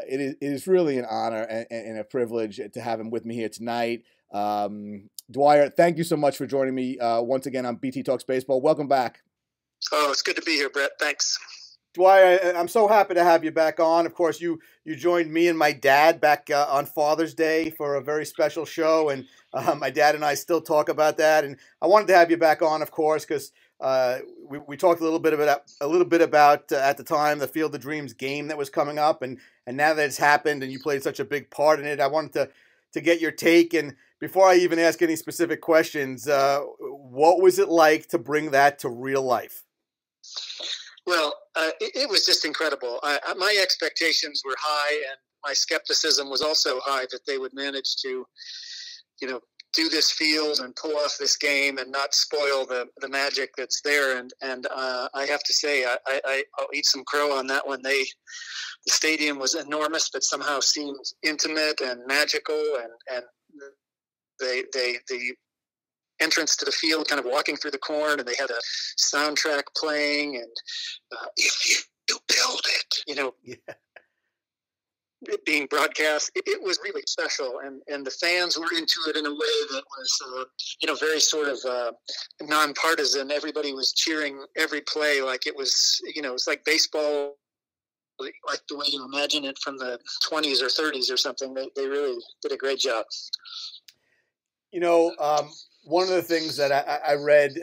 it is really an honor and a privilege to have him with me here tonight. Dwier, thank you so much for joining me once again on BT Talks Baseball. Welcome back. Oh, it's good to be here, Brett. Thanks. Dwier, I'm so happy to have you back on. Of course, you joined me and my dad back on Father's Day for a very special show, and my dad and I still talk about that. And I wanted to have you back on, of course, because we talked a little bit about at the time the Field of Dreams game that was coming up, and now that it's happened and you played such a big part in it, I wanted to get your take. And before I even ask any specific questions, what was it like to bring that to real life? Well, it was just incredible. My expectations were high, and my skepticism was also high that they would manage to, do this field and pull off this game and not spoil the magic that's there. And I have to say, I'll eat some crow on that one. The stadium was enormous, but somehow seemed intimate and magical, and the entrance to the field, kind of walking through the corn, and they had a soundtrack playing, and if you build it, yeah. It being broadcast, it was really special, and the fans were into it in a way that was, very sort of nonpartisan. Everybody was cheering every play like it was, it's like baseball, like the way you imagine it from the 20s or 30s or something. They really did a great job. One of the things that I read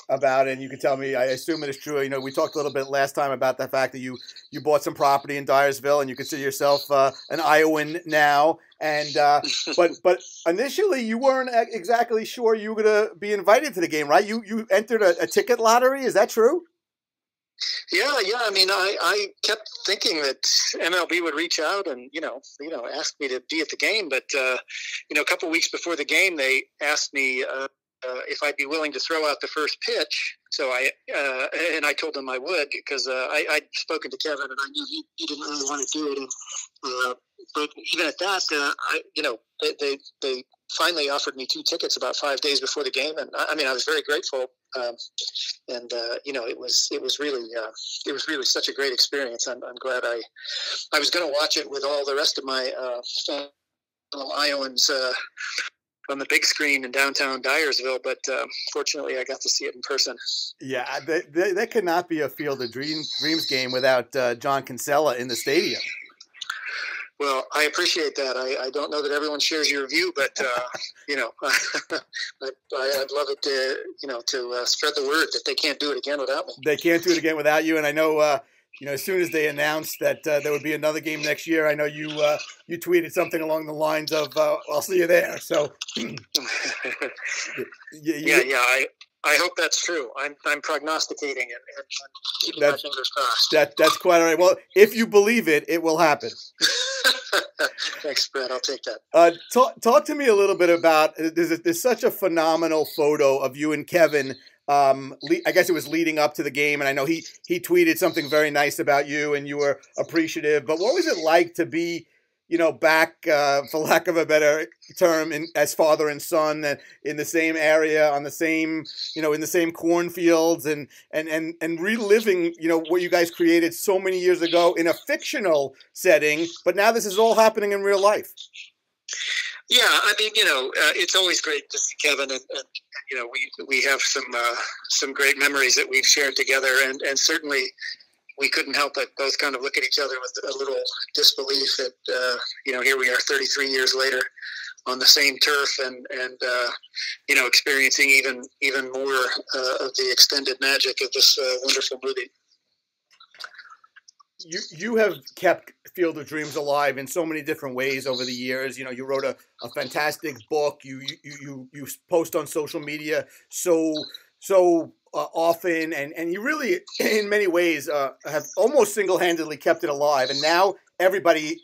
about, and you can tell me, I assume it is true. We talked a little bit last time about the fact that you bought some property in Dyersville, and you consider yourself an Iowan now. And but initially, you weren't exactly sure you were going to be invited to the game, right? You entered a ticket lottery. Is that true? Yeah. I mean, I kept thinking that MLB would reach out and, ask me to be at the game. But, a couple of weeks before the game, they asked me if I'd be willing to throw out the first pitch. So I told them I would, because I'd spoken to Kevin, and I knew he didn't really want to do it. And, but even at that, they finally offered me 2 tickets about 5 days before the game, and I was very grateful. It was really such a great experience. I'm glad I was going to watch it with all the rest of my fellow Iowans on the big screen in downtown Dyersville, but fortunately I got to see it in person. Yeah, that could not be a Field of Dreams game without John Kinsella in the stadium. Well, I appreciate that. I don't know that everyone shares your view, but I'd love it to spread the word that they can't do it again without me. They can't do it again without you, and I know as soon as they announced that there would be another game next year, I know you tweeted something along the lines of "I'll see you there." So I hope that's true. I'm prognosticating it and keeping my fingers crossed. That's quite all right. Well, if you believe it, it will happen. Thanks, Brett. I'll take that. Talk to me a little bit about there's such a phenomenal photo of you and Kevin. I guess it was leading up to the game, and I know he tweeted something very nice about you, and you were appreciative. But what was it like to be, back, for lack of a better term, as father and son in the same area, on the same, in the same cornfields, and reliving, what you guys created so many years ago in a fictional setting, but now this is all happening in real life. Yeah, it's always great to see Kevin, and we have some great memories that we've shared together, and certainly we couldn't help but both kind of look at each other with a little disbelief that, here we are 33 years later on the same turf and experiencing even more of the extended magic of this wonderful movie. You have kept Field of Dreams alive in so many different ways over the years. You wrote a fantastic book. You post on social media so often, and you really, in many ways, have almost single-handedly kept it alive. And now everybody,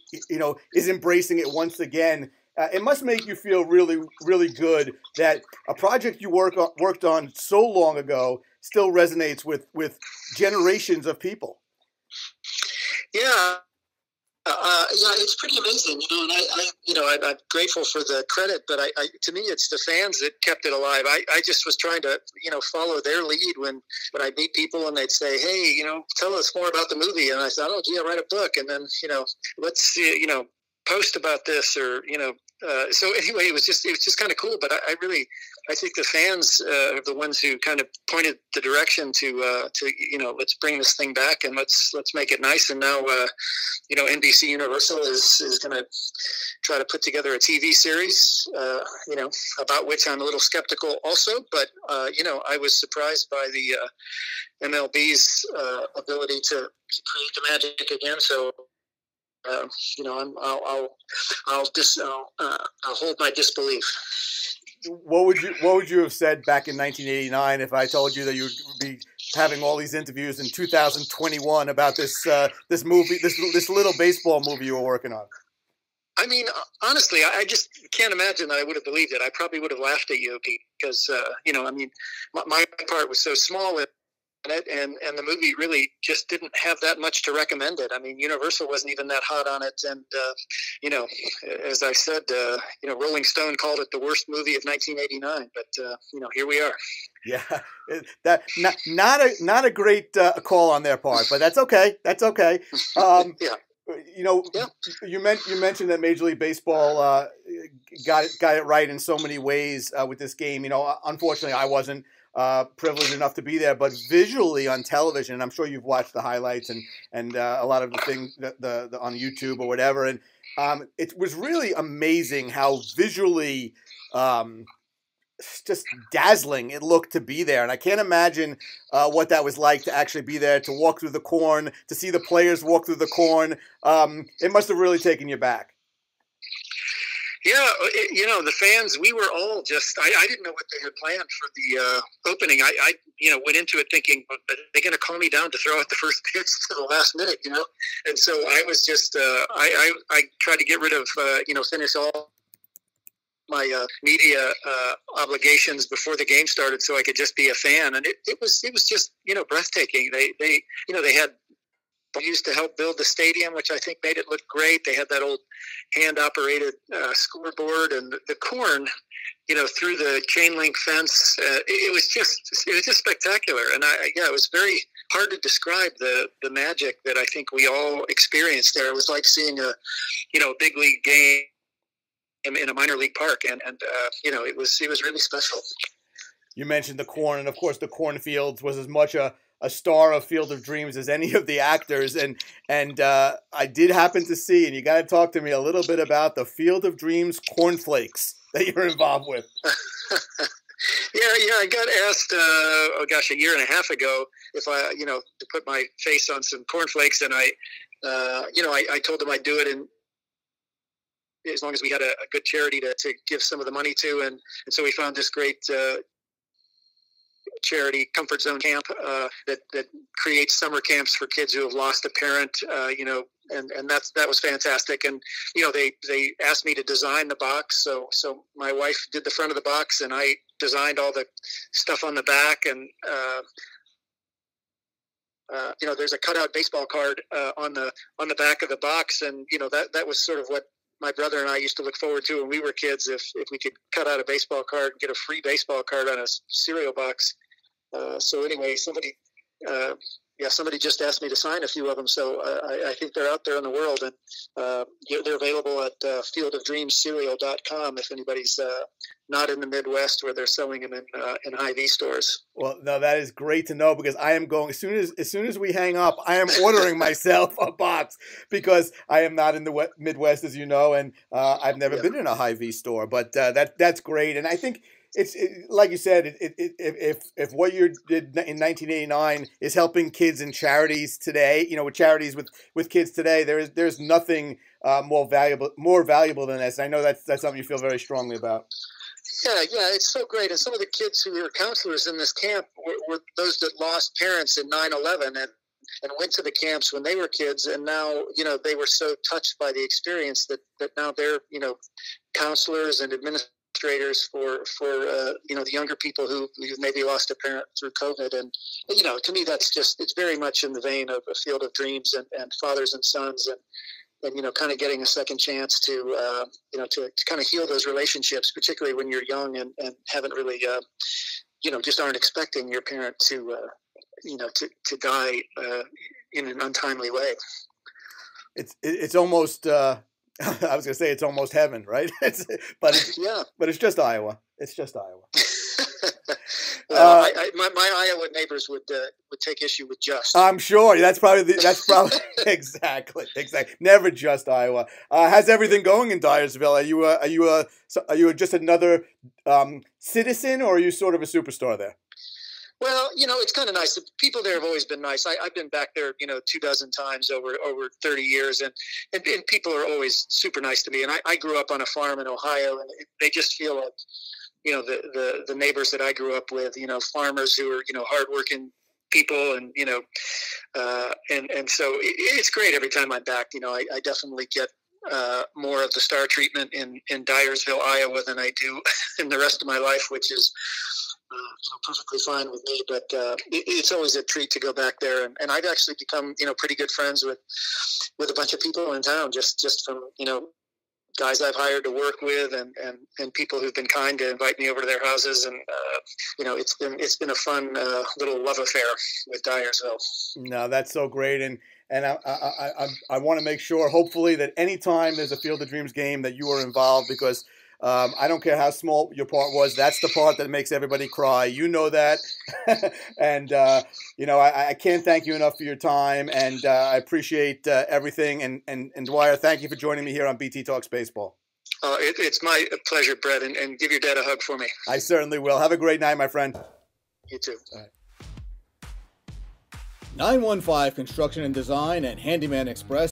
is embracing it once again. It must make you feel really, really good that a project you worked on so long ago still resonates with generations of people. Yeah, Yeah, it's pretty amazing, and I'm grateful for the credit, but to me, it's the fans that kept it alive. I just was trying to, follow their lead when I meet people and they'd say, hey, tell us more about the movie. And I thought, oh, gee, I'll write a book. And then, let's see, post about this so anyway, it was just kind of cool, but I think the fans are the ones who kind of pointed the direction to let's bring this thing back and let's make it nice. And now, NBC Universal is going to try to put together a TV series, about which I'm a little skeptical also, but, I was surprised by the MLB's ability to create the magic again. So, I'll hold my disbelief. What would you have said back in 1989 if I told you that you would be having all these interviews in 2021 about this movie, this little baseball movie you were working on? I mean, honestly, I just can't imagine that I would have believed it. I probably would have laughed at you because, my part was so small in it, and the movie really just didn't have that much to recommend it. I mean, Universal wasn't even that hot on it, and as I said, Rolling Stone called it the worst movie of 1989. But here we are. Yeah, that not a great call on their part, but that's okay. That's okay. Yeah. Yeah. You mentioned that Major League Baseball got it right in so many ways with this game. Unfortunately, I wasn't privileged enough to be there, but visually on television, I'm sure you've watched the highlights and a lot of the things the on YouTube or whatever, and it was really amazing how visually just dazzling it looked to be there. And I can't imagine what that was like to actually be there, to walk through the corn, to see the players walk through the corn. It must have really taken you back. Yeah, the fans, we were all just, I didn't know what they had planned for the opening. I went into it thinking, are they going to call me down to throw out the first pitch to the last minute, And so I was just, I tried to get rid of, finish all my media obligations before the game started so I could just be a fan. And it was just, breathtaking. They had used to help build the stadium, which I think made it look great. They had that old hand-operated scoreboard and the corn, through the chain link fence. It was just spectacular. And it was very hard to describe the magic that I think we all experienced there. It was like seeing a big league game in a minor league park, and it was really special. You mentioned the corn, and of course the cornfields was as much a star of Field of Dreams as any of the actors, and I did happen to see, and you got to talk to me a little bit about the Field of Dreams cornflakes that you're involved with. Yeah, I got asked, a year and a half ago if I, to put my face on some cornflakes, and I told them I'd do it in as long as we had a good charity to give some of the money to, and so we found this great charity, Comfort Zone Camp, that creates summer camps for kids who have lost a parent, and that was fantastic. And they asked me to design the box, so my wife did the front of the box, and I designed all the stuff on the back. And there's a cutout baseball card on the back of the box, and that was sort of what my brother and I used to look forward to when we were kids. If we could cut out a baseball card and get a free baseball card on a cereal box. So anyway, somebody just asked me to sign a few of them. So I think they're out there in the world, and they're available at fieldofdreamscereal.com if anybody's not in the Midwest where they're selling them in Hy-Vee stores. Well, no, that is great to know, because I am going, as soon as we hang up, I am ordering myself a box, because I am not in the Midwest, as you know, and I've never been in a Hy-Vee store. But that's great, and I think it's like you said, if what you did in 1989 is helping kids in charities today, with charities with kids today, there's nothing more valuable than this. I know that's something you feel very strongly about. Yeah, it's so great. And some of the kids who were counselors in this camp were those that lost parents in 9/11 and went to the camps when they were kids, and now they were so touched by the experience that now they're counselors and administrators for the younger people who maybe lost a parent through COVID. And to me, it's very much in the vein of A Field of Dreams and Fathers and Sons. And and kind of getting a second chance to to kind of heal those relationships, particularly when you're young and haven't really just aren't expecting your parent to to die in an untimely way. It's almost I was gonna say it's almost heaven, right? But it's just Iowa. It's just Iowa. My Iowa neighbors would take issue with just. I'm sure that's probably exactly. Never just Iowa. How's everything going in Dyersville? Are you just another citizen, or are you sort of a superstar there? Well, it's kind of nice. The people there have always been nice. I've been back there, 24 times over 30 years, and people are always super nice to me. And I grew up on a farm in Ohio, and they just feel like, the neighbors that I grew up with, farmers who are, hardworking people, and, and so it's great every time I'm back. I definitely get more of the star treatment in Dyersville, Iowa than I do in the rest of my life, which is perfectly fine with me. But it's always a treat to go back there, and I've actually become pretty good friends with a bunch of people in town just from guys I've hired to work with, and people who've been kind to invite me over to their houses, and it's been a fun little love affair with Dyersville. No, that's so great, and I want to make sure, hopefully, that anytime there's a Field of Dreams game that you are involved, because I don't care how small your part was. That's the part that makes everybody cry. You know that. And, I can't thank you enough for your time. And I appreciate everything. And Dwier, thank you for joining me here on BT Talks Baseball. It's my pleasure, Brett. And give your dad a hug for me. I certainly will. Have a great night, my friend. You too. All right. 915 Construction and Design and Handyman Express